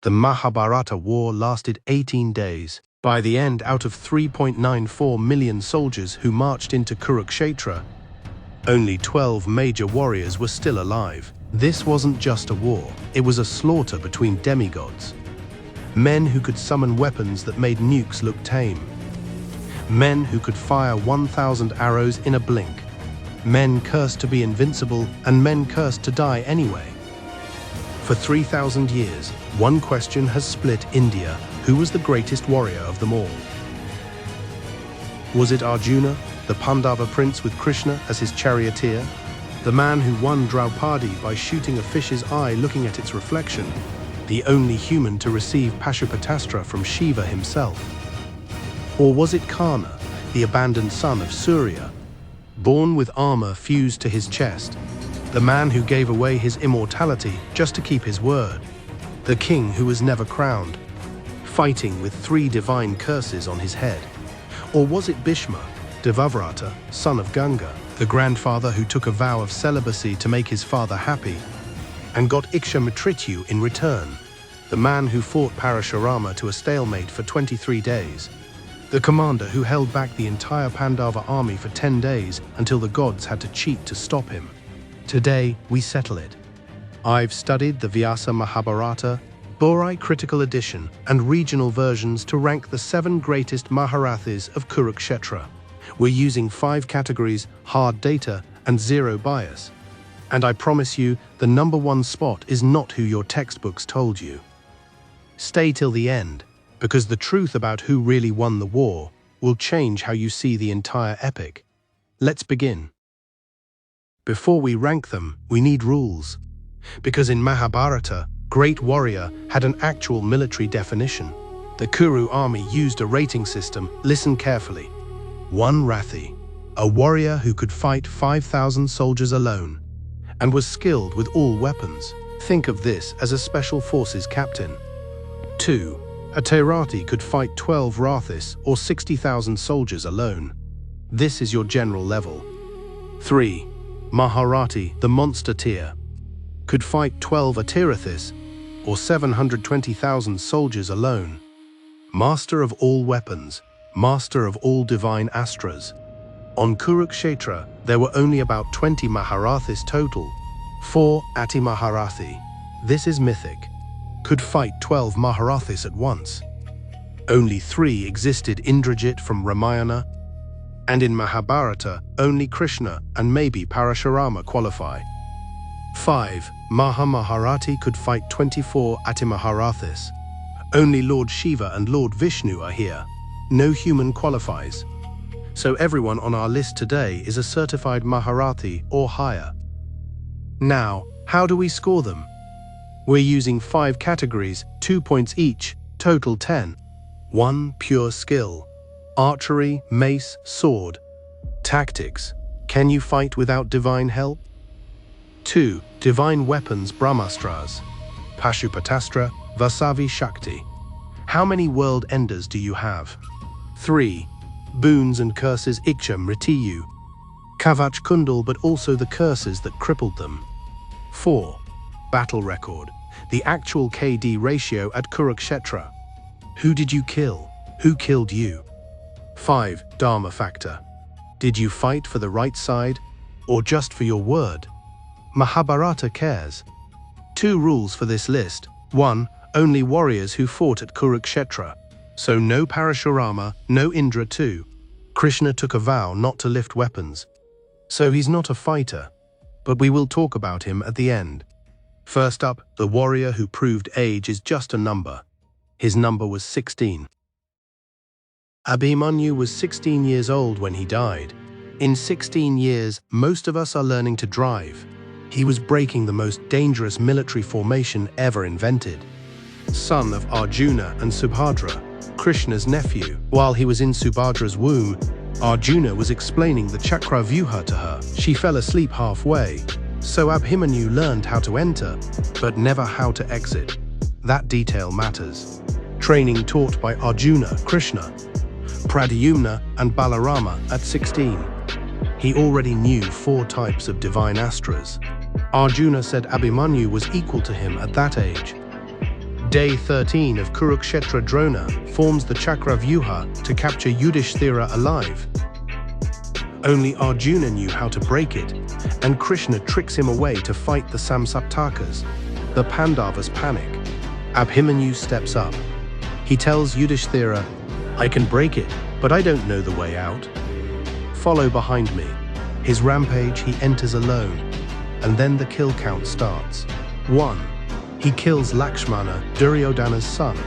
The Mahabharata war lasted 18 days. By the end, out of 3.94 million soldiers who marched into Kurukshetra, only 12 major warriors were still alive. This wasn't just a war, it was a slaughter between demigods. Men who could summon weapons that made nukes look tame. Men who could fire 1,000 arrows in a blink. Men cursed to be invincible, and men cursed to die anyway. For 3,000 years, one question has split India: who was the greatest warrior of them all? Was it Arjuna, the Pandava prince with Krishna as his charioteer? The man who won Draupadi by shooting a fish's eye looking at its reflection? The only human to receive Pashupatastra from Shiva himself? Or was it Karna, the abandoned son of Surya, born with armor fused to his chest? The man who gave away his immortality just to keep his word? The king who was never crowned, fighting with 3 divine curses on his head? Or was it Bhishma, Devavrata, son of Ganga, the grandfather who took a vow of celibacy to make his father happy, and got Ikshamitryu in return? The man who fought Parashurama to a stalemate for 23 days? The commander who held back the entire Pandava army for 10 days until the gods had to cheat to stop him? Today, we settle it. I've studied the Vyasa Mahabharata, Borai Critical Edition, and regional versions to rank the 7 greatest Maharathis of Kurukshetra. We're using 5 categories, hard data, and 0 bias. And I promise you, the number 1 spot is not who your textbooks told you. Stay till the end, because the truth about who really won the war will change how you see the entire epic. Let's begin. Before we rank them, we need rules. Because in Mahabharata, great warrior had an actual military definition. The Kuru army used a rating system. Listen carefully. 1 Rathi, a warrior who could fight 5,000 soldiers alone, and was skilled with all weapons. Think of this as a special forces captain. 2. A Terati could fight 12 Rathis or 60,000 soldiers alone. This is your general level. 3. Maharati, the monster tier, could fight 12 Atirathis or 720,000 soldiers alone. Master of all weapons, master of all divine astras. On Kurukshetra, there were only about 20 Maharathis total. 4 Ati Maharathi, this is mythic, could fight 12 Maharathis at once. Only 3 existed: Indrajit from Ramayana, and in Mahabharata, only Krishna and maybe Parashurama qualify. 5 Maharati could fight 24 Atimaharathis. Only Lord Shiva and Lord Vishnu are here. No human qualifies. So everyone on our list today is a certified Maharati or higher. Now, how do we score them? We're using 5 categories, 2 points each, total 10. 1 Pure skill. Archery, mace, sword. Tactics. Can you fight without divine help? 2 Divine weapons, Brahmastras. Pashupatastra, Vasavi Shakti. How many world enders do you have? 3 Boons and curses, Ikshamitryu. Kavach Kundal, but also the curses that crippled them. 4 Battle record. The actual KD ratio at Kurukshetra. Who did you kill? Who killed you? 5 Dharma factor. Did you fight for the right side or just for your word? Mahabharata cares. 2 rules for this list. 1 Only warriors who fought at Kurukshetra. So no Parashurama, no Indra. 2 Krishna took a vow not to lift weapons. So he's not a fighter, but we will talk about him at the end. First up, the warrior who proved age is just a number. His number was 16. Abhimanyu was 16 years old when he died. In 16 years, most of us are learning to drive. He was breaking the most dangerous military formation ever invented. Son of Arjuna and Subhadra, Krishna's nephew. While he was in Subhadra's womb, Arjuna was explaining the Chakra Vyuha to her. She fell asleep halfway, so Abhimanyu learned how to enter, but never how to exit. That detail matters. Training taught by Arjuna, Krishna, Pradyumna, and Balarama at 16. He already knew 4 types of divine astras. Arjuna said Abhimanyu was equal to him at that age. Day 13 of Kurukshetra. Drona forms the Chakra Vyuha to capture Yudhishthira alive. Only Arjuna knew how to break it, and Krishna tricks him away to fight the Samsaptakas. The Pandavas panic. Abhimanyu steps up. He tells Yudhishthira, "I can break it, but I don't know the way out. Follow behind me." His rampage, he enters alone, and then the kill count starts. 1. He kills Lakshmana, Duryodhana's son,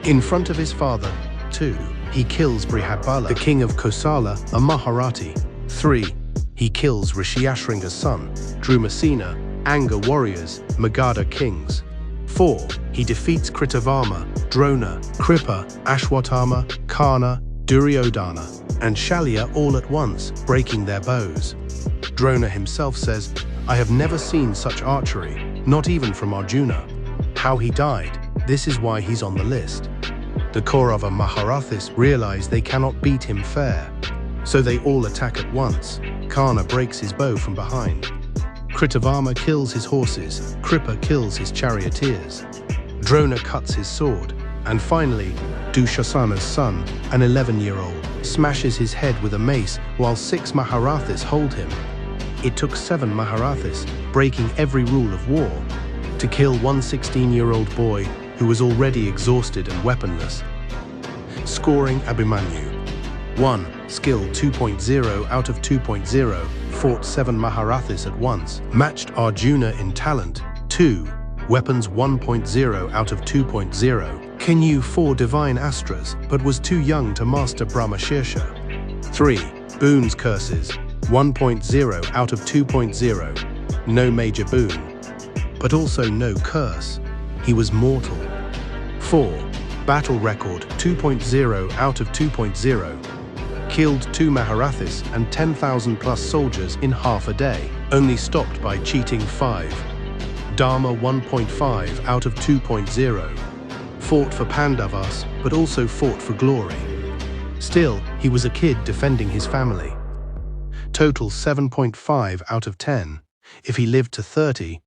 in front of his father. 2. He kills Brihadbala, the king of Kosala, a Maharathi. 3. He kills Rishyashringa's son, Drumasena, Anga warriors, Magadha kings. 4. He defeats Kritavarma, Drona, Kripa, Ashwatthama, Karna, Duryodhana, and Shalya all at once, breaking their bows. Drona himself says, "I have never seen such archery, not even from Arjuna." How he died, this is why he's on the list. The Kaurava Maharathis realize they cannot beat him fair, so they all attack at once. Karna breaks his bow from behind. Kritavarma kills his horses, Kripa kills his charioteers. Drona cuts his sword, and finally, Dushasana's son, an 11-year-old, smashes his head with a mace while 6 Maharathis hold him. It took 7 Maharathis, breaking every rule of war, to kill one 16-year-old boy who was already exhausted and weaponless. Scoring Abhimanyu. 1. Skill 2.0 out of 2.0, fought 7 Maharathis at once, matched Arjuna in talent. 2. Weapons 1.0 out of 2.0, can use 4 divine astras, but was too young to master Brahmashirsha. 3. Boons curses, 1.0 out of 2.0, no major boon, but also no curse, he was mortal. 4. Battle record 2.0 out of 2.0, killed 2 Maharathis and 10,000 plus soldiers in half a day, only stopped by cheating 5. Dharma 1.5 out of 2.0, fought for Pandavas but also fought for glory. Still, he was a kid defending his family. Total 7.5 out of 10. If he lived to 30,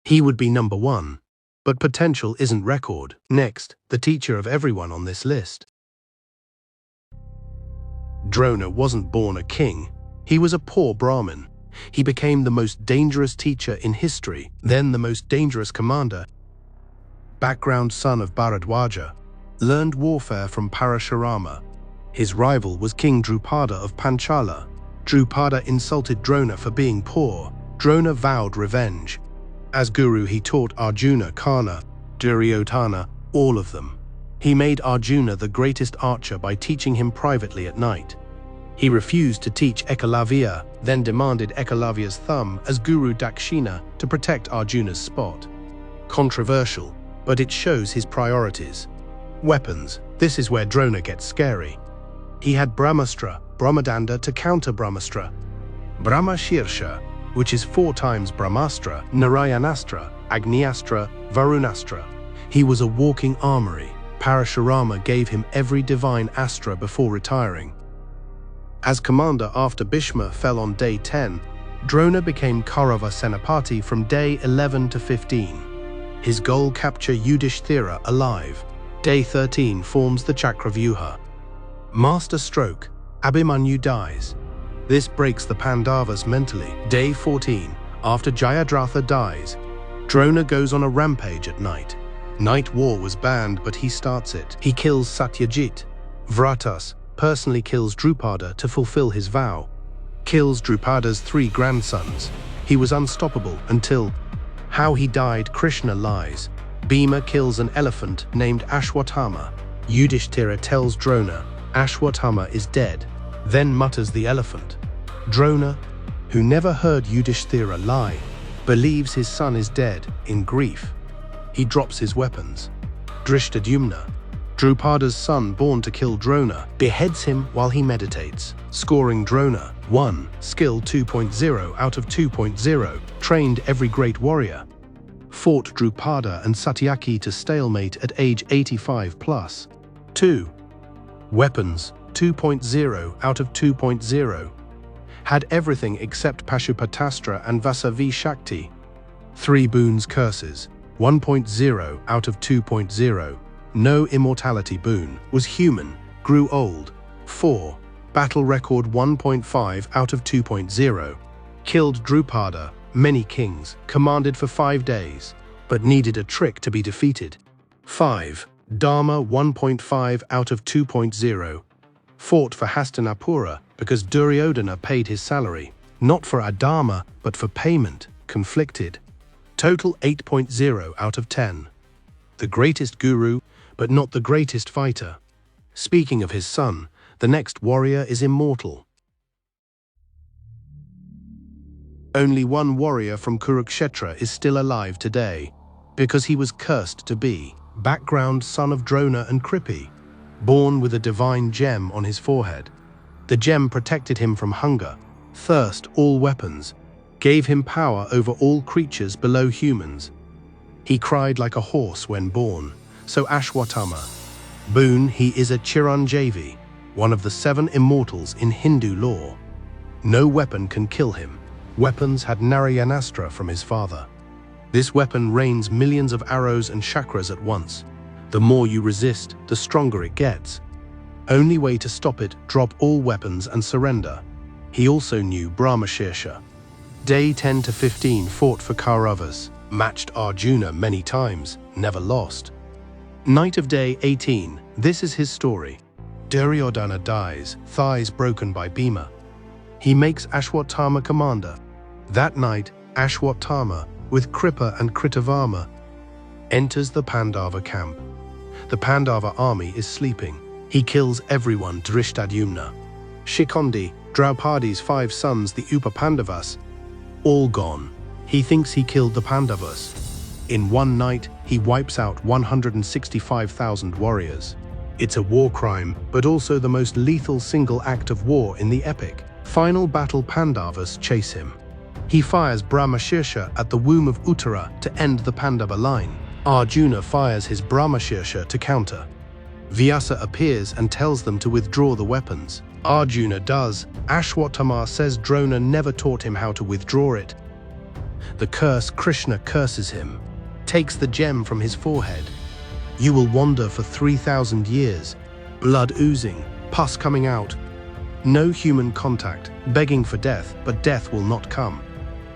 he would be number 1. But potential isn't record. Next, the teacher of everyone on this list. Drona wasn't born a king. He was a poor Brahmin. He became the most dangerous teacher in history, then the most dangerous commander. Background son of Bharadwaja, learned warfare from Parashurama. His rival was King Drupada of Panchala. Drupada insulted Drona for being poor. Drona vowed revenge. As guru, he taught Arjuna, Karna, Duryodhana, all of them. He made Arjuna the greatest archer by teaching him privately at night. He refused to teach Ekalavya, then demanded Ekalavya's thumb as Guru Dakshina to protect Arjuna's spot. Controversial, but it shows his priorities. Weapons, this is where Drona gets scary. He had Brahmastra, Brahmadanda to counter Brahmastra. Brahmashirsha, which is 4 times Brahmastra, Narayanastra, Agniastra, Varunastra. He was a walking armory. Parashurama gave him every divine astra before retiring. As commander after Bhishma fell on day 10, Drona became Kaurava Senapati from day 11 to 15. His goal: capture Yudhishthira alive. Day 13 forms the Chakra Vyuha. Master stroke, Abhimanyu dies. This breaks the Pandavas mentally. Day 14, after Jayadratha dies, Drona goes on a rampage at night. Night war was banned, but he starts it. He kills Satyajit. Vratas personally kills Drupada to fulfill his vow. Kills Drupada's 3 grandsons. He was unstoppable until... How he died, Krishna lies. Bhima kills an elephant named Ashwatthama. Yudhishthira tells Drona, Ashwatthama is dead. Then mutters the elephant. Drona, who never heard Yudhishthira lie, believes his son is dead in grief. He drops his weapons. Drishtadyumna, Drupada's son born to kill Drona, beheads him while he meditates, scoring Drona 1, skill 2.0 out of 2.0, trained every great warrior. Fought Drupada and Satyaki to stalemate at age 85 plus. 2. Weapons 2.0 out of 2.0. Had everything except Pashupatastra and Vasavi Shakti. 3 boons curses. 1.0 out of 2.0. No immortality boon. Was human. Grew old. 4. Battle record 1.5 out of 2.0. Killed Drupada, many kings, commanded for 5 days, but needed a trick to be defeated. 5. Dharma 1.5 out of 2.0. Fought for Hastinapura because Duryodhana paid his salary, not for adharma but for payment, conflicted. Total 8.0 out of 10. The greatest guru, but not the greatest fighter. Speaking of his son, the next warrior is immortal. Only one warrior from Kurukshetra is still alive today, because he was cursed to be. Background: son of Drona and Kripi, born with a divine gem on his forehead. The gem protected him from hunger, thirst, all weapons, gave him power over all creatures below humans. He cried like a horse when born, so Ashwatthama. Boon: he is a Chiranjeevi, one of the 7 immortals in Hindu lore. No weapon can kill him. Weapons had Narayanastra from his father. This weapon rains millions of arrows and chakras at once. The more you resist, the stronger it gets. Only way to stop it: drop all weapons and surrender. He also knew Brahmashirsha. Day 10 to 15 fought for Kauravas, matched Arjuna many times, never lost. Night of day 18, this is his story. Duryodhana dies, thighs broken by Bhima. He makes Ashwatthama commander. That night, Ashwatthama, with Kripa and Kritavarma, enters the Pandava camp. The Pandava army is sleeping. He kills everyone: Drishtadyumna, Shikondi, Draupadi's 5 sons, the Upapandavas, all gone. He thinks he killed the Pandavas. In one night, he wipes out 165,000 warriors. It's a war crime, but also the most lethal single act of war in the epic. Final battle: Pandavas chase him. He fires Brahmashirsha at the womb of Uttara to end the Pandava line. Arjuna fires his Brahmashirsha to counter. Vyasa appears and tells them to withdraw the weapons. Arjuna does. Ashwatthama says Drona never taught him how to withdraw it. The curse: Krishna curses him, takes the gem from his forehead. You will wander for 3,000 years, blood oozing, pus coming out. No human contact, begging for death, but death will not come.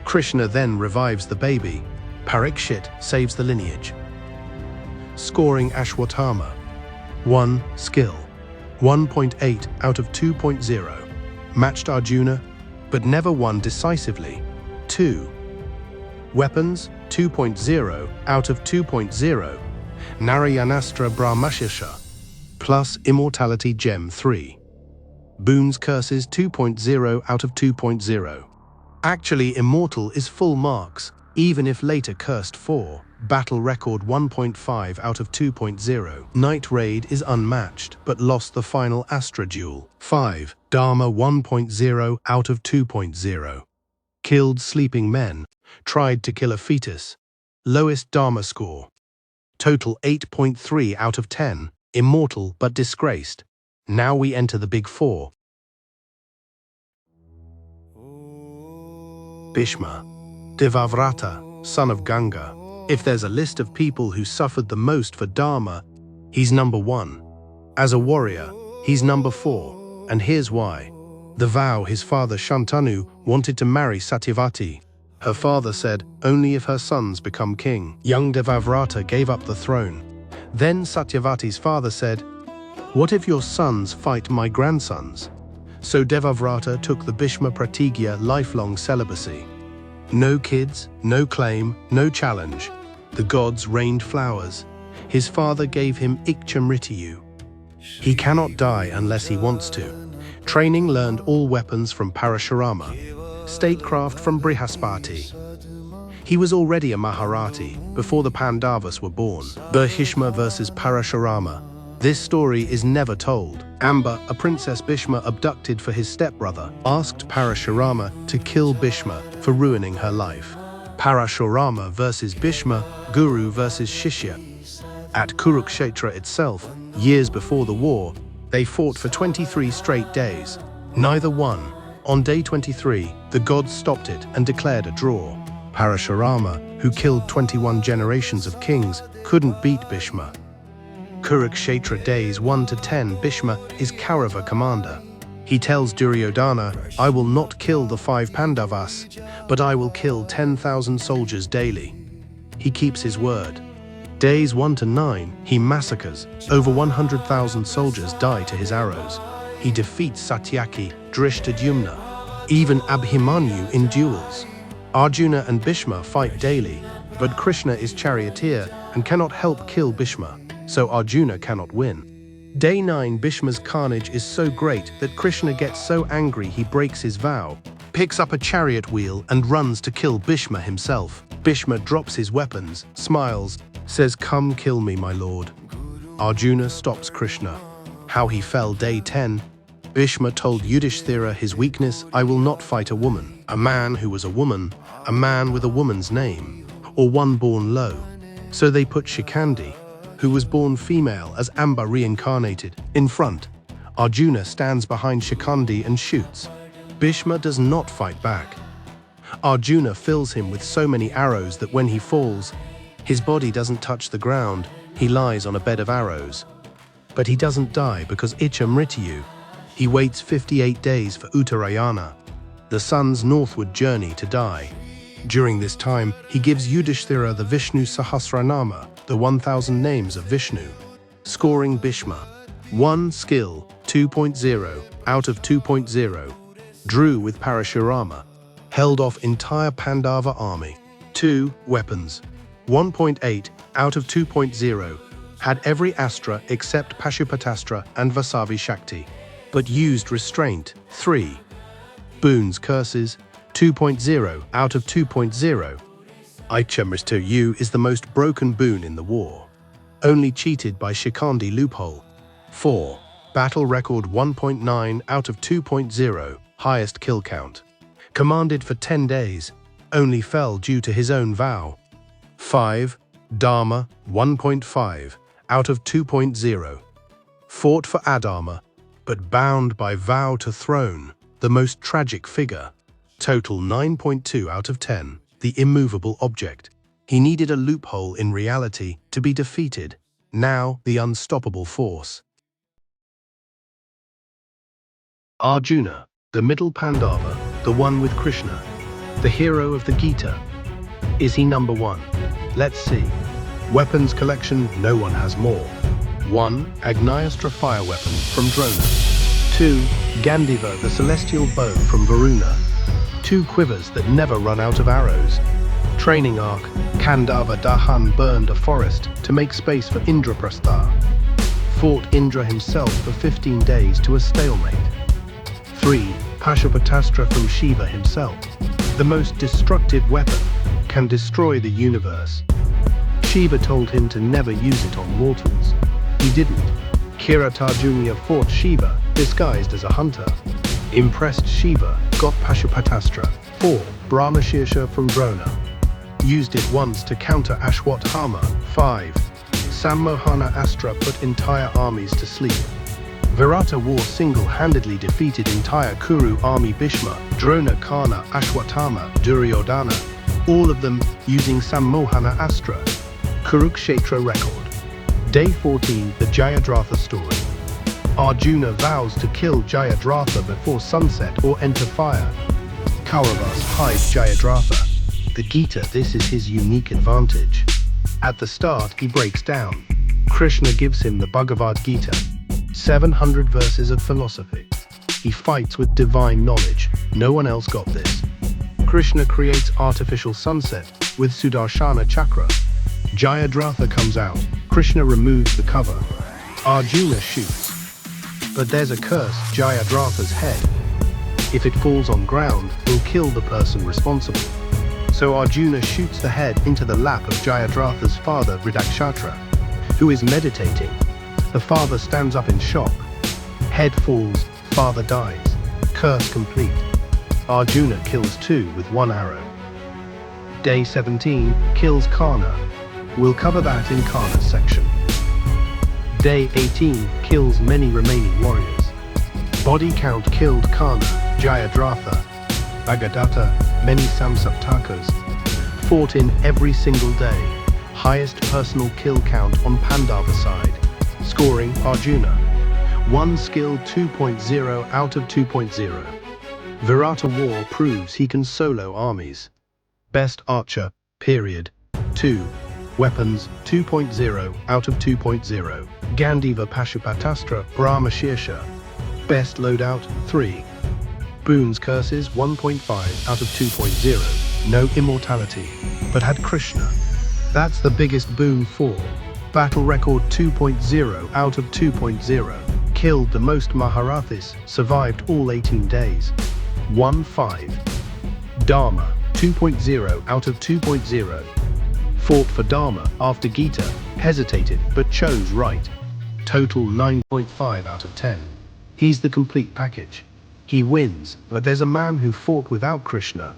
Krishna then revives the baby. Parikshit saves the lineage. Scoring: Ashwatthama. 1. Skill 1.8 out of 2.0. Matched Arjuna, but never won decisively. 2. Weapons 2.0 out of 2.0. Narayanastra Brahmashirsha plus Immortality Gem 3. Boons curses 2.0 out of 2.0. Actually, immortal is full marks, even if later cursed 4. Battle record 1.5 out of 2.0. Night raid is unmatched, but lost the final Astra duel. 5. Dharma 1.0 out of 2.0. Killed sleeping men, tried to kill a fetus. Lowest Dharma score. Total 8.3 out of 10. Immortal but disgraced. Now we enter the big 4. Bhishma. Devavrata, son of Ganga. If there's a list of people who suffered the most for Dharma, he's number 1. As a warrior, he's number 4, and here's why. The vow his father Shantanu wanted to marry Satyavati. Her father said only if her sons become king. Young Devavrata gave up the throne. Then Satyavati's father said, "What if your sons fight my grandsons?" So Devavrata took the Bhishma Pratigya, lifelong celibacy. No kids, no claim, no challenge. The gods rained flowers. His father gave him Ikchamrityu. He cannot die unless he wants to. Training: learned all weapons from Parashurama. Statecraft from Brihaspati. He was already a Maharati before the Pandavas were born. Bhishma versus Parashurama. This story is never told. Amba, a princess Bhishma abducted for his stepbrother, asked Parashurama to kill Bhishma for ruining her life. Parashurama versus Bhishma, Guru versus Shishya. At Kurukshetra itself, years before the war, they fought for 23 straight days. Neither won. On day 23, the gods stopped it and declared a draw. Parashurama, who killed 21 generations of kings, couldn't beat Bhishma. Kurukshetra days 1 to 10. Bhishma is Kaurava commander. He tells Duryodhana, "I will not kill the 5 Pandavas, but I will kill 10,000 soldiers daily." He keeps his word. Days 1 to 9, he massacres. Over 100,000 soldiers die to his arrows. He defeats Satyaki, Drishtadyumna, even Abhimanyu in duels. Arjuna and Bhishma fight daily, but Krishna is charioteer and cannot help kill Bhishma, so Arjuna cannot win. Day 9, Bhishma's carnage is so great that Krishna gets so angry he breaks his vow, picks up a chariot wheel and runs to kill Bhishma himself. Bhishma drops his weapons, smiles, says, "Come kill me, my lord." Arjuna stops Krishna. How he fell. Day 10. Bhishma told Yudhishthira his weakness: "I will not fight a woman, a man who was a woman, a man with a woman's name, or one born low." So they put Shikandi, who was born female as Amba reincarnated, in front. Arjuna stands behind Shikandi and shoots. Bhishma does not fight back. Arjuna fills him with so many arrows that when he falls, his body doesn't touch the ground, he lies on a bed of arrows. But he doesn't die because Icha Mrityu. He waits 58 days for Uttarayana, the sun's northward journey, to die. During this time, he gives Yudhishthira the Vishnu Sahasranama, the 1,000 names of Vishnu. Scoring Bhishma: 1 skill, 2.0 out of 2.0. Drew with Parashurama. Held off entire Pandava army. 2 weapons, 1.8 out of 2.0. Had every astra except Pashupatastra and Vasavi Shakti, but used restraint. 3 boons, curses, 2.0 out of 2.0. Icha Mrityu is the most broken boon in the war, only cheated by Shikandi loophole. 4 battle record, 1.9 out of 2.0, highest kill count. Commanded for 10 days, only fell due to his own vow. 5 dharma, 1.5 out of 2.0. Fought for adharma, but bound by vow to throne, the most tragic figure. Total 9.2 out of 10, the immovable object. He needed a loophole in reality to be defeated, now the unstoppable force. Arjuna, the middle Pandava, the one with Krishna, the hero of the Gita. Is he number 1? Let's see. Weapons collection, no one has more. 1 Agnyastra fire weapon from Drona. 2 Gandiva, the celestial bow from Varuna. 2 quivers that never run out of arrows. Training arc, Kandava Dahan burned a forest to make space for Indraprastha. Fought Indra himself for 15 days to a stalemate. 3 Pashupatastra from Shiva himself. The most destructive weapon, can destroy the universe. Shiva told him to never use it on mortals. He didn't. Kiratarjunya fought Shiva, disguised as a hunter. Impressed Shiva, got Pashupatastra. 4 Brahmashirsha from Drona. Used it once to counter Ashwatthama. 5 Sammohana Astra put entire armies to sleep. Virata war single-handedly defeated entire Kuru army. Bhishma, Drona, Karna, Ashwatthama, Duryodhana, all of them using Sammohana Astra. Kurukshetra record. Day 14, the Jayadratha story. Arjuna vows to kill Jayadratha before sunset or enter fire. Kauravas hide Jayadratha. The Gita, this is his unique advantage. At the start, he breaks down. Krishna gives him the Bhagavad Gita, 700 verses of philosophy. He fights with divine knowledge. No one else got this. Krishna creates artificial sunset with Sudarshana Chakra. Jayadratha comes out. Krishna removes the cover. Arjuna shoots. But there's a curse, Jayadratha's head. If it falls on ground, will kill the person responsible. So Arjuna shoots the head into the lap of Jayadratha's father, Dronacharya, who is meditating. The father stands up in shock. Head falls, father dies. Curse complete. Arjuna kills 2 with 1 arrow. Day 17, kills Karna. We'll cover that in Karna's section. Day 18, kills many remaining warriors. Body count killed Karna, Jayadratha, Bhagadatta, many Samsaptakas. fought in every single day. Highest personal kill count on Pandava side, scoring Arjuna. 1 skill 2.0 out of 2.0. Virata War proves he can solo armies. Best archer, period. 2. Weapons 2.0 out of 2.0. Gandiva Pashupatastra Brahma Shirsha. Best loadout 3. Boons curses 1.5 out of 2.0. No immortality, but had Krishna. That's the biggest boon 4. Battle record 2.0 out of 2.0. Killed the most Maharathis, survived all 18 days. 1-5. Dharma 2.0 out of 2.0. Fought for Dharma after Gita, hesitated but chose right. Total 9.5 out of 10. He's the complete package. He wins, but there's a man who fought without Krishna,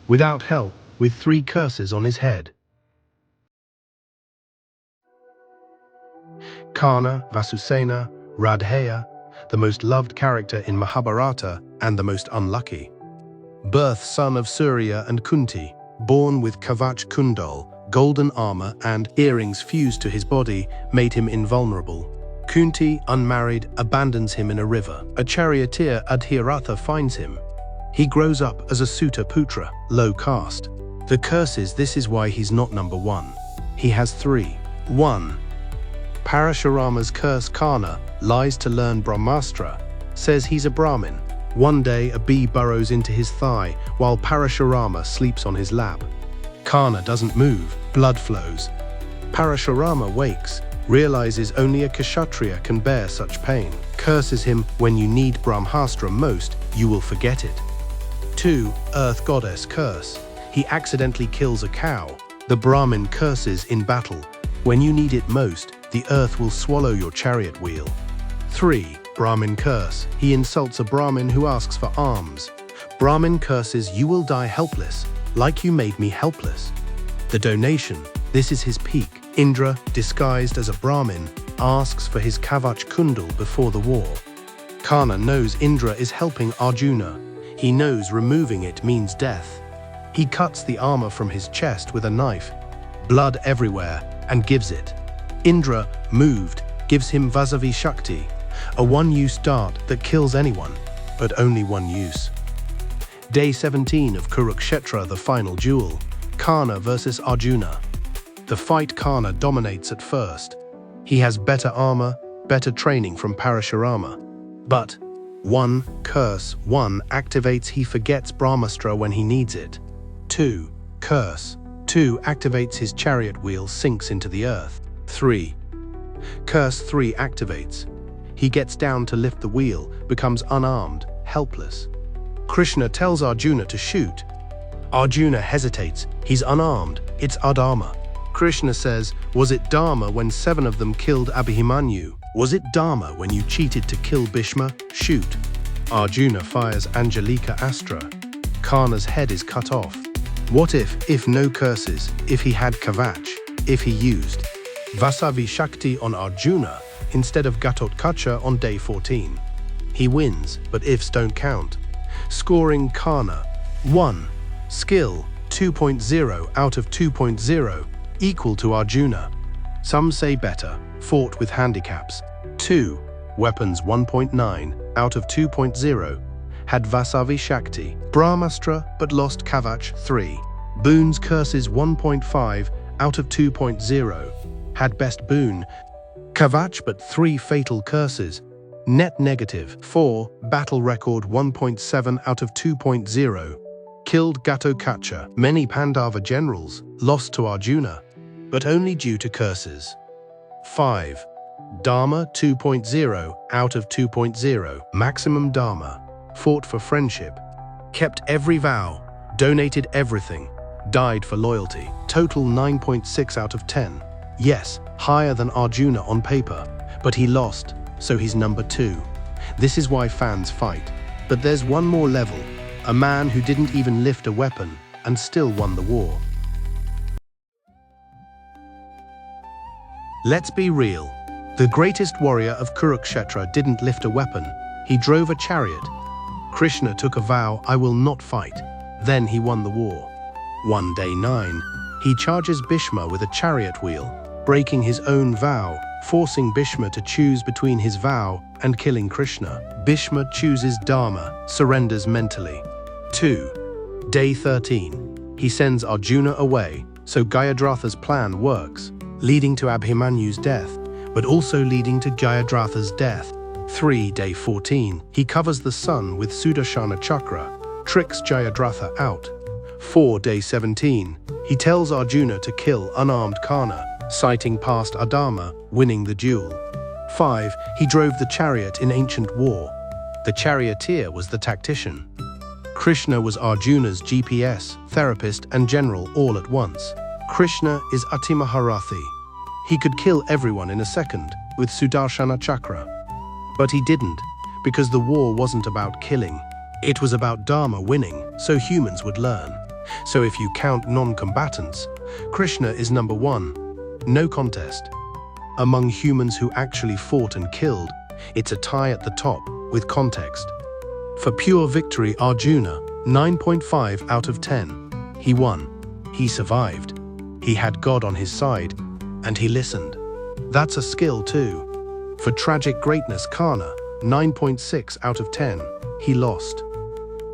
without help, with 3 curses on his head. Karna, Vasusena, Radheya, the most loved character in Mahabharata and the most unlucky. Birth son of Surya and Kunti, born with Kavach Kundal, golden armor and earrings fused to his body made him invulnerable. Kunti, unmarried, abandons him in a river. A charioteer Adhiratha finds him. He grows up as a Sutta Putra, low caste. The curses, this is why he's not number 1. He has 3. 1. Parashurama's curse. Karna lies to learn Brahmastra, says he's a Brahmin. One day a bee burrows into his thigh while Parashurama sleeps on his lap. Karna doesn't move, blood flows. Parashurama wakes, realizes only a Kshatriya can bear such pain, curses him, when you need Brahmastra most, you will forget it. 2. Earth Goddess curse. He accidentally kills a cow. The Brahmin curses in battle, when you need it most, the earth will swallow your chariot wheel. 3. Brahmin curse. He insults a Brahmin who asks for alms. Brahmin curses, you will die helpless, like you made me helpless. The donation, this is his peak. Indra, disguised as a Brahmin, asks for his Kavach Kundal before the war. Karna knows Indra is helping Arjuna. He knows removing it means death. He cuts the armor from his chest with a knife, blood everywhere, and gives it. Indra, moved, gives him Vasavi Shakti, a one-use dart that kills anyone, but only one use. Day 17 of Kurukshetra, the final duel, Karna versus Arjuna. The fight, Karna dominates at first. He has better armor, better training from Parashurama. But 1. Curse 1 activates, he forgets Brahmastra when he needs it. 2. Curse 2 activates, his chariot wheel sinks into the earth. 3. Curse 3 activates. He gets down to lift the wheel, becomes unarmed, helpless. Krishna tells Arjuna to shoot. Arjuna hesitates, he's unarmed, it's adharma. Krishna says, was it dharma when 7 of them killed Abhimanyu? Was it dharma when you cheated to kill Bhishma? Shoot. Arjuna fires Divya Astra. Karna's head is cut off. What if no curses, if he had Kavach, if he used Vasavi Shakti on Arjuna instead of Ghatotkacha on day 14? He wins, but ifs don't count. Scoring Karna. 1. Skill 2.0 out of 2.0, equal to Arjuna. Some say better, fought with handicaps. 2. Weapons 1.9 out of 2.0, had Vasavi Shakti, Brahmastra but lost Kavach. 3. Boons curses 1.5 out of 2.0, had best boon, Kavach but 3 fatal curses, net negative. 4. Battle record 1.7 out of 2.0, killed Ghatotkacha. Many Pandava generals lost to Arjuna, but only due to curses. 5. Dharma 2.0 out of 2.0, maximum Dharma, fought for friendship, kept every vow, donated everything, died for loyalty. Total 9.6 out of 10. Yes, higher than Arjuna on paper, but he lost, so he's number 2. This is why fans fight. But there's one more level, a man who didn't even lift a weapon and still won the war. Let's be real. The greatest warrior of Kurukshetra didn't lift a weapon. He drove a chariot. Krishna took a vow, I will not fight. Then he won the war. One day 9, he charges Bhishma with a chariot wheel, breaking his own vow, forcing Bhishma to choose between his vow and killing Krishna. Bhishma chooses dharma, surrenders mentally. 2. Day 13. He sends Arjuna away, so Jayadratha's plan works, leading to Abhimanyu's death, but also leading to Jayadratha's death. 3. Day 14. He covers the sun with Sudarshana Chakra, tricks Jayadratha out. 4. Day 17. He tells Arjuna to kill unarmed Karna, citing past adharma, winning the duel. 5. He drove the chariot in ancient war. The charioteer was the tactician. Krishna was Arjuna's GPS, therapist, and general all at once. Krishna is Atimaharathi. He could kill everyone in a second with Sudarshana Chakra. But he didn't, because the war wasn't about killing. It was about dharma winning, so humans would learn. So if you count non-combatants, Krishna is number 1. No contest. Among humans who actually fought and killed, it's a tie at the top, with context. For pure victory, Arjuna, 9.5 out of 10. He won. He survived. He had God on his side, and he listened. That's a skill too. For tragic greatness, Karna, 9.6 out of 10. He lost.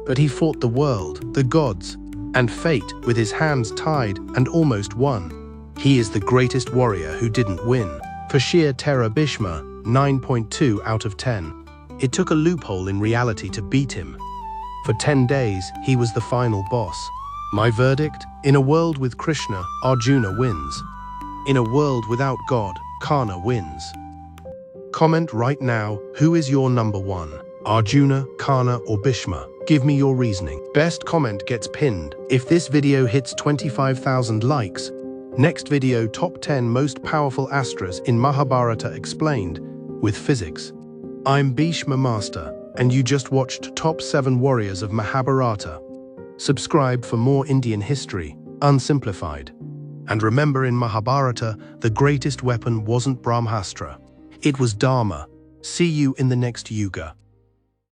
But he fought the world, the gods, and fate with his hands tied and almost won. He is the greatest warrior who didn't win. For sheer terror, Bhishma, 9.2 out of 10. It took a loophole in reality to beat him. For 10 days, he was the final boss. My verdict? In a world with Krishna, Arjuna wins. In a world without God, Karna wins. Comment right now, who is your number 1? Arjuna, Karna, or Bhishma? Give me your reasoning. Best comment gets pinned. If this video hits 25,000 likes, next video top 10 most powerful Astras in Mahabharata explained, with physics. I'm Bhishma Master, and you just watched Top 7 Warriors of Mahabharata. Subscribe for more Indian history, unsimplified. And remember, in Mahabharata, the greatest weapon wasn't Brahmastra. It was Dharma. See you in the next Yuga.